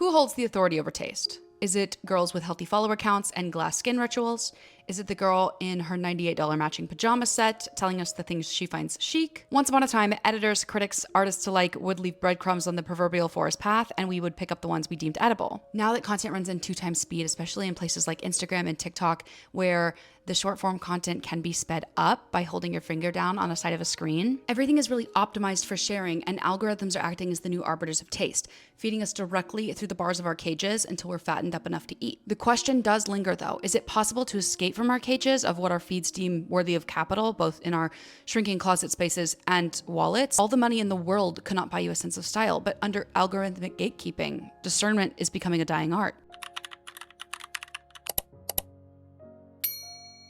Who holds the authority over taste? Is it girls with healthy follower counts and glass skin rituals? Is it the girl in her $98 matching pajama set telling us the things she finds chic? Once upon a time, editors, critics, artists alike would leave breadcrumbs on the proverbial forest path, and we would pick up the ones we deemed edible. Now that content runs in 2x speed, especially in places like Instagram and TikTok, where the short form content can be sped up by holding your finger down on a side of a screen, everything is really optimized for sharing, and algorithms are acting as the new arbiters of taste, feeding us directly through the bars of our cages until we're fattened up enough to eat. The question does linger, though. Is it possible to escape from our cages of what our feeds deem worthy of capital, both in our shrinking closet spaces and wallets? All the money in the world could not buy you a sense of style, but under algorithmic gatekeeping, discernment is becoming a dying art.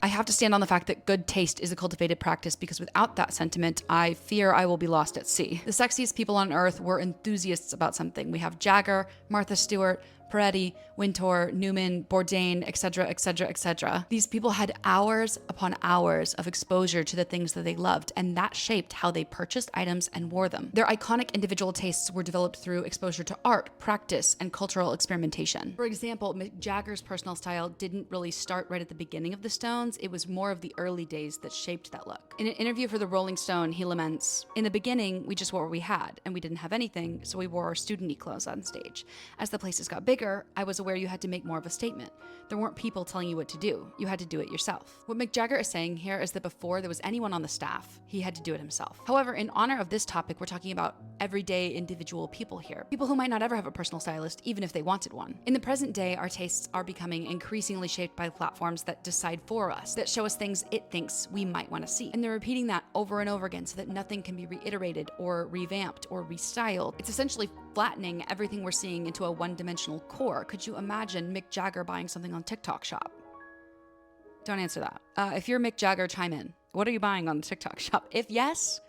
I have to stand on the fact that good taste is a cultivated practice, because without that sentiment, I fear I will be lost at sea. The sexiest people on earth were enthusiasts about something. We have Jagger, Martha Stewart, Peretti, Wintour, Newman, Bourdain, etc., etc., etc. These people had hours upon hours of exposure to the things that they loved, and that shaped how they purchased items and wore them. Their iconic individual tastes were developed through exposure to art, practice, and cultural experimentation. For example, Mick Jagger's personal style didn't really start right at the beginning of the Stones. It was more of the early days that shaped that look. In an interview for the Rolling Stone, he laments, "In the beginning, we just wore what we had, and we didn't have anything, so we wore our student-y clothes on stage. As the places got bigger, I was aware you had to make more of a statement. There weren't people telling you what to do. You had to do it yourself." What Mick Jagger is saying here is that before there was anyone on the staff, he had to do it himself. However, in honor of this topic, we're talking about everyday individual people here. People who might not ever have a personal stylist, even if they wanted one. In the present day, our tastes are becoming increasingly shaped by platforms that decide for us, that show us things it thinks we might want to see. And they're repeating that over and over again so that nothing can be reiterated or revamped or restyled. It's essentially flattening everything we're seeing into a one-dimensional core. Could you imagine Mick Jagger buying something on TikTok Shop? Don't answer that. If you're Mick Jagger, chime in. What are you buying on the TikTok Shop? If yes,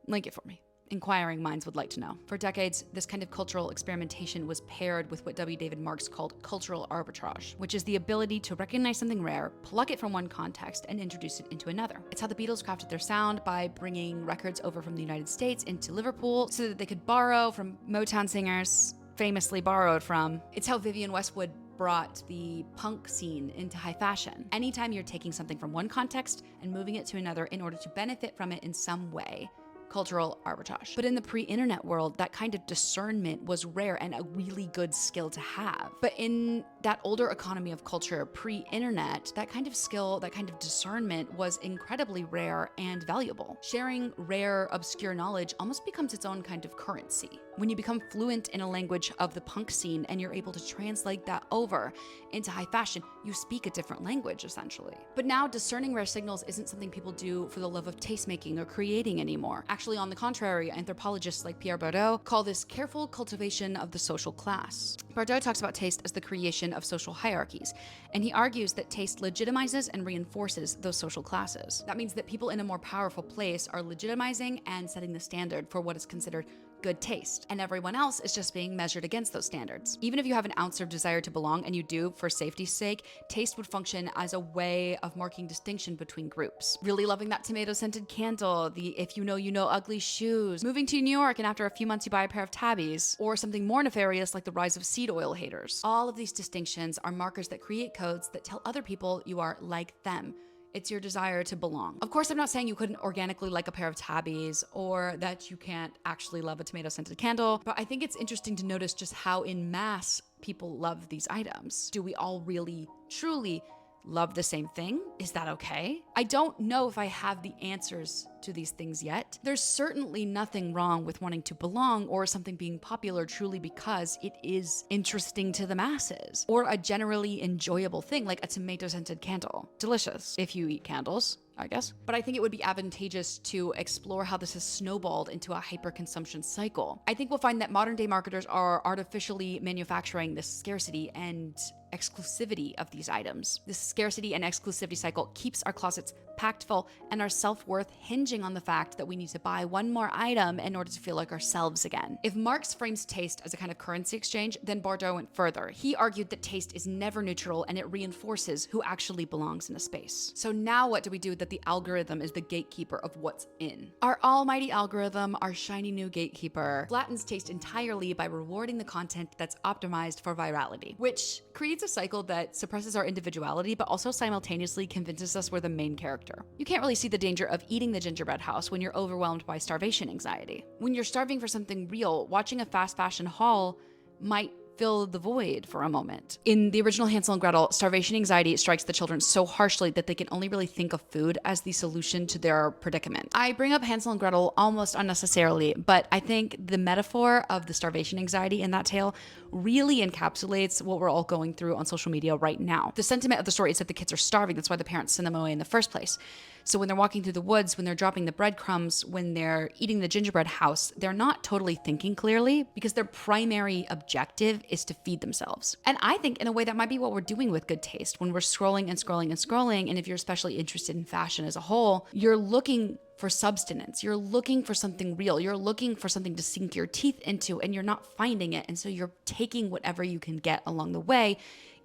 link it for me. Inquiring minds would like to know. For decades, this kind of cultural experimentation was paired with what W. David Marks called cultural arbitrage, which is the ability to recognize something rare, pluck it from one context, and introduce it into another. It's how the Beatles crafted their sound by bringing records over from the United States into Liverpool so that they could borrow from Motown singers famously borrowed from. It's how Vivienne Westwood brought the punk scene into high fashion. Anytime you're taking something from one context and moving it to another in order to benefit from it in some way, cultural arbitrage. But in the pre-internet world, that kind of discernment was rare and a really good skill to have. But in that older economy of culture, pre-internet, that kind of skill, that kind of discernment was incredibly rare and valuable. Sharing rare, obscure knowledge almost becomes its own kind of currency. When you become fluent in a language of the punk scene and you're able to translate that over into high fashion, you speak a different language, essentially. But now, discerning rare signals isn't something people do for the love of tastemaking or creating anymore. Actually, on the contrary, anthropologists like Pierre Bardot call this careful cultivation of the social class. Bardot talks about taste as the creation of social hierarchies, and he argues that taste legitimizes and reinforces those social classes. That means that people in a more powerful place are legitimizing and setting the standard for what is considered good taste, and everyone else is just being measured against those standards. Even if you have an ounce of desire to belong, and you do for safety's sake, taste would function as a way of marking distinction between groups. Really loving that tomato-scented candle, the if you know ugly shoes, moving to New York and after a few months you buy a pair of tabbies, or something more nefarious like the rise of seed oil haters. All of these distinctions are markers that create codes that tell other people you are like them. It's your desire to belong. Of course, I'm not saying you couldn't organically like a pair of tabbies or that you can't actually love a tomato-scented candle, but I think it's interesting to notice just how in mass people love these items. Do we all really, truly love the same thing? Is that okay? I don't know if I have the answers to these things yet. There's certainly nothing wrong with wanting to belong or something being popular truly because it is interesting to the masses, or a generally enjoyable thing like a tomato-scented candle. Delicious if you eat candles, I guess. But I think it would be advantageous to explore how this has snowballed into a hyper-consumption cycle. I think we'll find that modern day marketers are artificially manufacturing this scarcity and exclusivity of these items. This scarcity and exclusivity cycle keeps our closets packed full and our self-worth hinging on the fact that we need to buy one more item in order to feel like ourselves again. If Marx frames taste as a kind of currency exchange, then Bourdieu went further. He argued that taste is never neutral and it reinforces who actually belongs in a space. So now what do we do that the algorithm is the gatekeeper of what's in? Our almighty algorithm, our shiny new gatekeeper, flattens taste entirely by rewarding the content that's optimized for virality, which creates a cycle that suppresses our individuality but also simultaneously convinces us we're the main character. You can't really see the danger of eating the gingerbread house when you're overwhelmed by starvation anxiety. When you're starving for something real, watching a fast fashion haul might fill the void for a moment. In the original Hansel and Gretel, starvation anxiety strikes the children so harshly that they can only really think of food as the solution to their predicament. I bring up Hansel and Gretel almost unnecessarily, but I think the metaphor of the starvation anxiety in that tale really encapsulates what we're all going through on social media right now. The sentiment of the story is that the kids are starving. That's why the parents send them away in the first place. So when they're walking through the woods, when they're dropping the breadcrumbs, when they're eating the gingerbread house, they're not totally thinking clearly because their primary objective is to feed themselves. And I think in a way that might be what we're doing with good taste when we're scrolling and scrolling and scrolling. And if you're especially interested in fashion as a whole, you're looking for substance. You're looking for something real. You're looking for something to sink your teeth into and you're not finding it. And so you're taking whatever you can get along the way,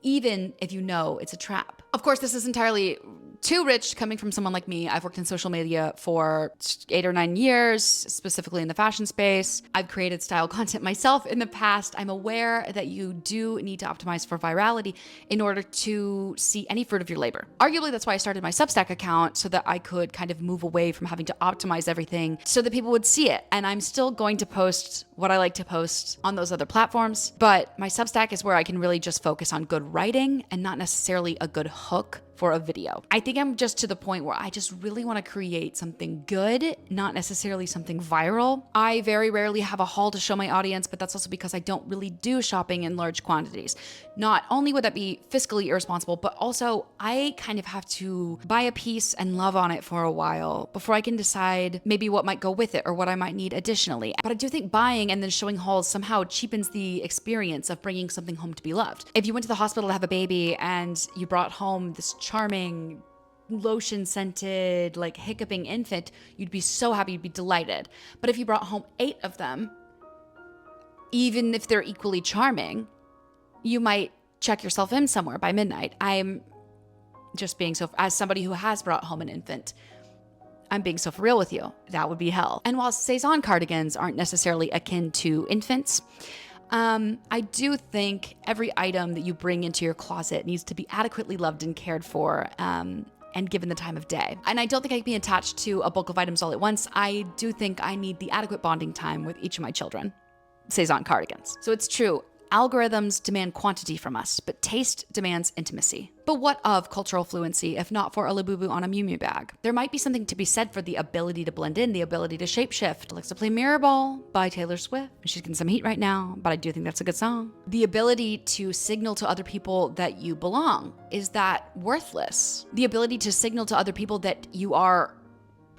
even if you know it's a trap. Of course, this is entirely too rich coming from someone like me. I've worked in social media for 8 or 9 years, specifically in the fashion space. I've created style content myself in the past. I'm aware that you do need to optimize for virality in order to see any fruit of your labor. Arguably, that's why I started my Substack account, so that I could kind of move away from having to optimize everything so that people would see it. And I'm still going to post what I like to post on those other platforms, but my Substack is where I can really just focus on good writing and not necessarily a good hook for a video. I think I'm just to the point where I just really want to create something good, not necessarily something viral. I very rarely have a haul to show my audience, but that's also because I don't really do shopping in large quantities. Not only would that be fiscally irresponsible, but also I kind of have to buy a piece and love on it for a while before I can decide maybe what might go with it or what I might need additionally. But I do think buying and then showing hauls somehow cheapens the experience of bringing something home to be loved. If you went to the hospital to have a baby and you brought home this charming, lotion scented, like hiccuping infant, you'd be so happy, you'd be delighted. But if you brought home 8 of them, even if they're equally charming, you might check yourself in somewhere by midnight. I'm just being so, as somebody who has brought home an infant, I'm being so for real with you. That would be hell. And while Saison cardigans aren't necessarily akin to infants, I do think every item that you bring into your closet needs to be adequately loved and cared for, and given the time of day. And I don't think I can be attached to a bulk of items all at once. I do think I need the adequate bonding time with each of my children. Saison cardigans. So it's true. Algorithms demand quantity from us, but taste demands intimacy. But what of cultural fluency if not for a Labubu on a Miu Miu bag? There might be something to be said for the ability to blend in, the ability to shapeshift. Likes to play Mirror Ball by Taylor Swift. She's getting some heat right now, but I do think that's a good song. The ability to signal to other people that you belong. Is that worthless? The ability to signal to other people that you are,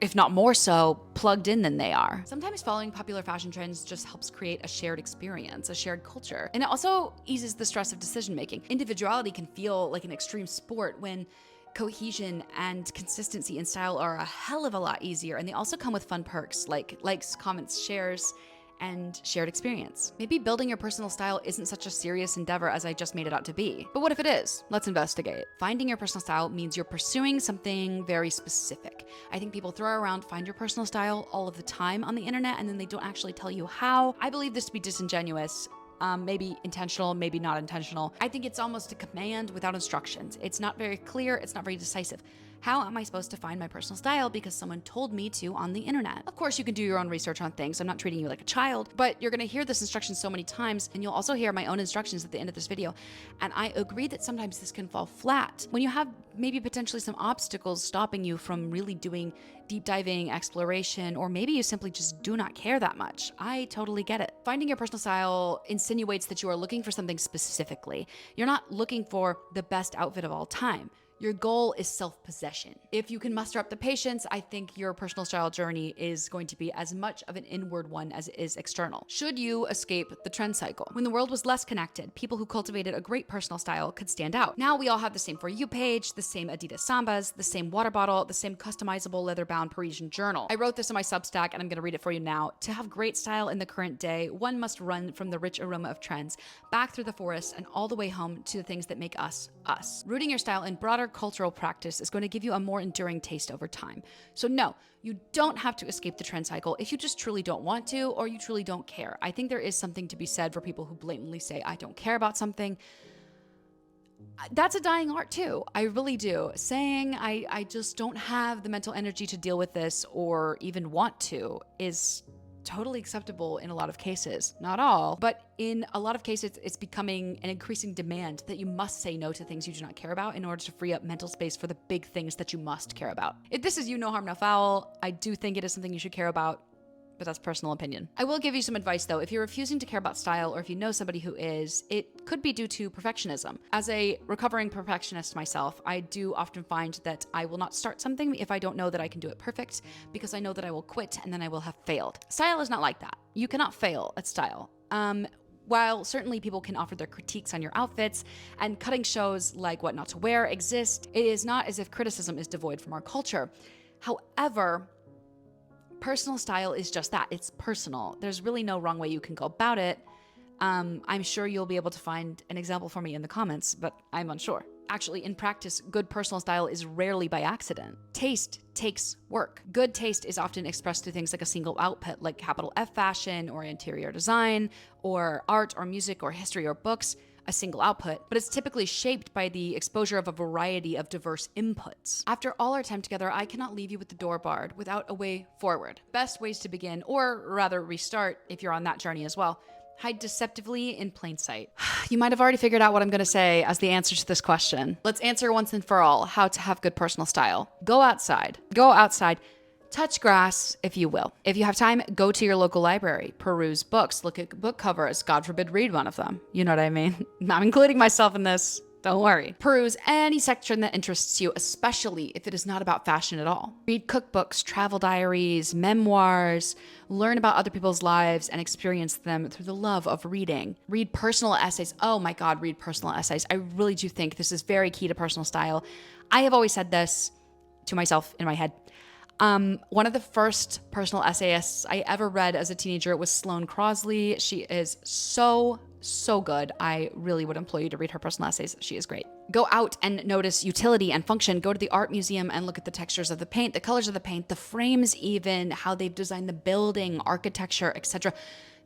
if not more so, plugged in than they are. Sometimes following popular fashion trends just helps create a shared experience, a shared culture. And it also eases the stress of decision making. Individuality can feel like an extreme sport when cohesion and consistency in style are a hell of a lot easier. And they also come with fun perks like likes, comments, shares, and shared experience. Maybe building your personal style isn't such a serious endeavor as I just made it out to be. But what if it is? Let's investigate. Finding your personal style means you're pursuing something very specific. I think people throw around find your personal style all of the time on the internet and then they don't actually tell you how. I believe this to be disingenuous. Maybe intentional, maybe not intentional. I think it's almost a command without instructions. It's not very clear, it's not very decisive. How am I supposed to find my personal style because someone told me to on the internet? Of course, you can do your own research on things. I'm not treating you like a child, but you're gonna hear this instruction so many times, and you'll also hear my own instructions at the end of this video. And I agree that sometimes this can fall flat when you have maybe potentially some obstacles stopping you from really doing deep diving exploration, or maybe you simply just do not care that much. I totally get it. Finding your personal style insinuates that you are looking for something specifically. You're not looking for the best outfit of all time. Your goal is self-possession. If you can muster up the patience, I think your personal style journey is going to be as much of an inward one as it is external. Should you escape the trend cycle? When the world was less connected, people who cultivated a great personal style could stand out. Now we all have the same For You page, the same Adidas Sambas, the same water bottle, the same customizable leather-bound Parisian journal. I wrote this in my Substack and I'm going to read it for you now. To have great style in the current day, one must run from the rich aroma of trends, back through the forest and all the way home to the things that make us, us. Rooting your style in broader cultural practice is going to give you a more enduring taste over time. So no, you don't have to escape the trend cycle if you just truly don't want to or you truly don't care. I think there is something to be said for people who blatantly say, I don't care about something. That's a dying art too. I really do. Saying I just don't have the mental energy to deal with this or even want to is totally acceptable in a lot of cases. Not all, but in a lot of cases, it's becoming an increasing demand that you must say no to things you do not care about in order to free up mental space for the big things that you must care about. If this is you, no harm, no foul, I do think it is something you should care about, but that's personal opinion. I will give you some advice though. If you're refusing to care about style or if you know somebody who is, it could be due to perfectionism. As a recovering perfectionist myself, I do often find that I will not start something if I don't know that I can do it perfect because I know that I will quit and then I will have failed. Style is not like that. You cannot fail at style. While certainly people can offer their critiques on your outfits and cutting shows like What Not to Wear exist, it is not as if criticism is devoid from our culture. However, personal style is just that. It's personal. There's really no wrong way you can go about it. I'm sure you'll be able to find an example for me in the comments, but I'm unsure. Actually, in practice, good personal style is rarely by accident. Taste takes work. Good taste is often expressed through things like a single output, like capital F fashion or interior design or art or music or history or books. A single output, but it's typically shaped by the exposure of a variety of diverse inputs. After all our time together, I cannot leave you with the door barred without a way forward. Best ways to begin, or rather restart if you're on that journey as well. Hide deceptively in plain sight. You might have already figured out what I'm going to say as the answer to this question. Let's answer once and for all how to have good personal style. Go outside. Go outside. Touch grass, if you will. If you have time, go to your local library, peruse books, look at book covers, God forbid read one of them. You know what I mean? I'm including myself in this. Don't worry. Peruse any section that interests you, especially if it is not about fashion at all. Read cookbooks, travel diaries, memoirs, learn about other people's lives and experience them through the love of reading. Read personal essays. Oh my God, read personal essays. I really do think this is very key to personal style. I have always said this to myself in my head. One of the first personal essayists I ever read as a teenager was Sloane Crosley. She is so good. I really would implore you to read her personal essays. She is great. Go out and notice utility and function. Go to the art museum and look at the textures of the paint, the colors of the paint, the frames even, how they've designed the building, architecture, etc.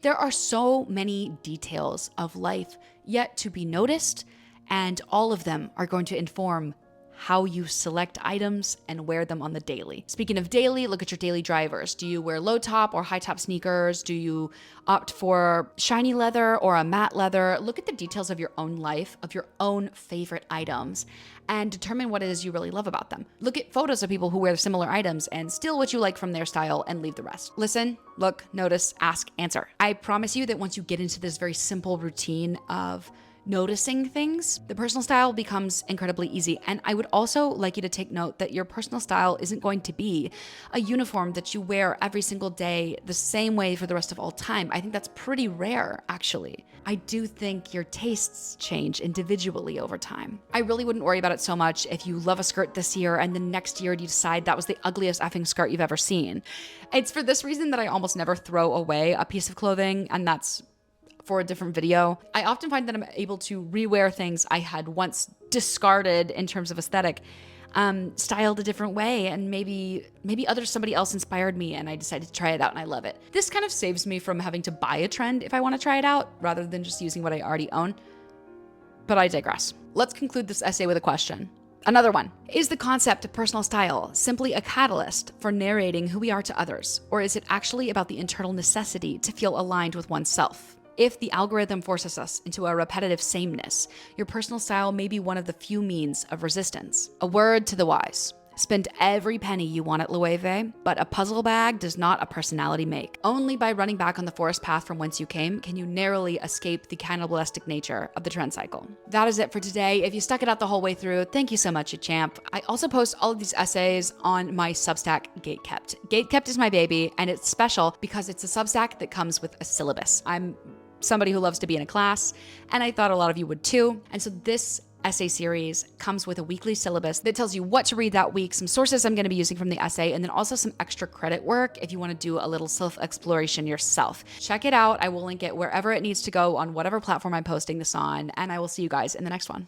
There are so many details of life yet to be noticed, and all of them are going to inform how you select items and wear them on the daily. Speaking of daily, look at your daily drivers. Do you wear low top or high top sneakers? Do you opt for shiny leather or a matte leather? Look at the details of your own life, of your own favorite items, and determine what it is you really love about them. Look at photos of people who wear similar items and steal what you like from their style and leave the rest. Listen, look, notice, ask, answer. I promise you that once you get into this very simple routine of noticing things, the personal style becomes incredibly easy. And I would also like you to take note that your personal style isn't going to be a uniform that you wear every single day the same way for the rest of all time. I think that's pretty rare, actually. I do think your tastes change individually over time. I really wouldn't worry about it so much if you love a skirt this year and the next year you decide that was the ugliest effing skirt you've ever seen. It's for this reason that I almost never throw away a piece of clothing, and that's for a different video. I often find that I'm able to rewear things I had once discarded in terms of aesthetic, styled a different way, and maybe somebody else inspired me and I decided to try it out and I love it. This kind of saves me from having to buy a trend if I want to try it out, rather than just using what I already own. But I digress. Let's conclude this essay with a question. Another one. Is the concept of personal style simply a catalyst for narrating who we are to others, or is it actually about the internal necessity to feel aligned with oneself? If the algorithm forces us into a repetitive sameness, your personal style may be one of the few means of resistance. A word to the wise. Spend every penny you want at Loewe, but a puzzle bag does not a personality make. Only by running back on the forest path from whence you came can you narrowly escape the cannibalistic nature of the trend cycle. That is it for today. If you stuck it out the whole way through, thank you so much, you champ. I also post all of these essays on my Substack, Gatekept. Gatekept is my baby, and it's special because it's a Substack that comes with a syllabus. I'm somebody who loves to be in a class, and I thought a lot of you would too. And so this essay series comes with a weekly syllabus that tells you what to read that week, some sources I'm going to be using from the essay, and then also some extra credit work if you want to do a little self-exploration yourself. Check it out. I will link it wherever it needs to go on whatever platform I'm posting this on, and I will see you guys in the next one.